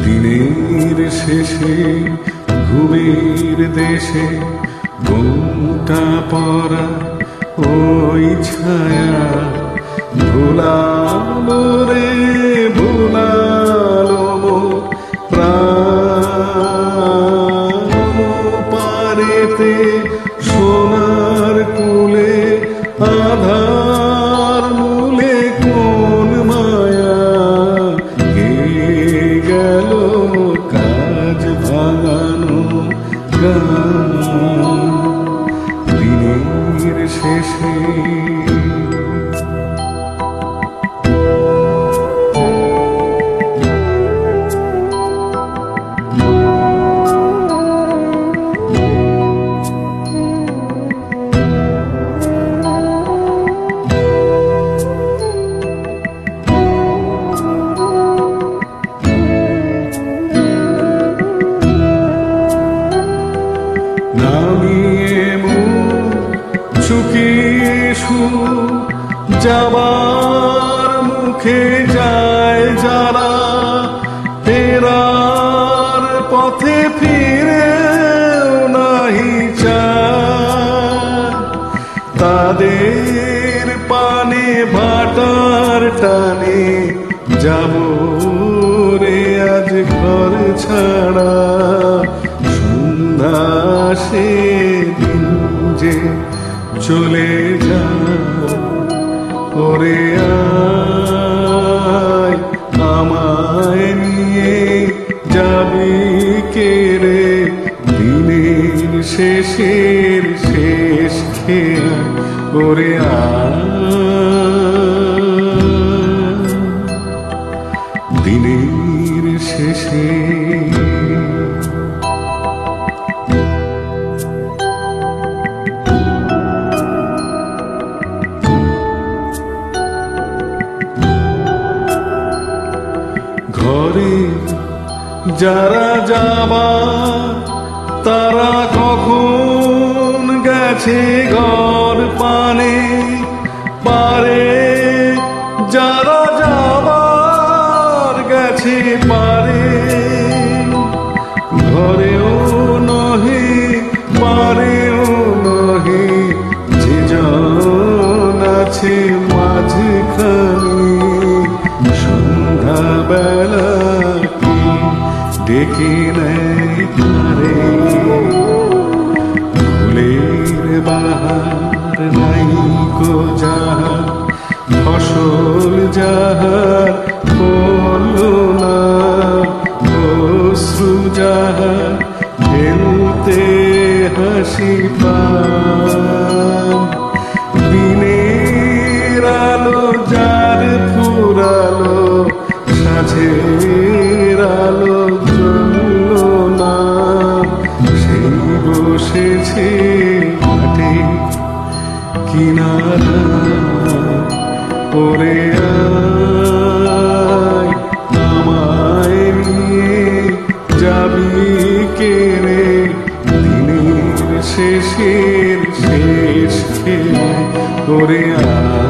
দিনের শেষে ঘুমের দেশে ঘুমটা পড়া ওই ছায়া ভুলালো রে ভুলালো মোর প্রাণ পারেতে সোনার কুলে আধার মূলে কোন মায়া কে গেল কাজ ভাঙানো গান দিনের শেষে। নামিয়ে মুখ চুকিয়ে যাবার মুখে যায় যারা ফেরার পথে ফিরেও নাহি চায় তাদের পানে ভাটার টানে যাব রে আজ ঘর ছাড়া সে দিন যে চলে যা ওরে আয় আমায় নিয়ে যাবি কে রে দিনের শেষের শেষ খেয়া ওরে আয় দিনের শেষে। ঘরে যারা যাবার তারা কখন গেছে ঘর পানে পারে যারা যাবার গেছে পারে ঘরেও নহে পারেও নহে যে জন আছে মাঝখানে সন্ধ্যাবেলা ডেকে নেয় তারে ফুলের বাহার নাই কো যাহার ফসল যাহার হলো না অশ্রু যাহার ফেলতে হাসি পান দিনের আলো যার ফুরালো সাঝের আলো জ্বললো না সেই বসেছে ঘাটে কিনারা ওরে আয় আমায় নিয়ে যাবি কে রে দিনের শেষের শেষ খেয়ে ওরে আয়।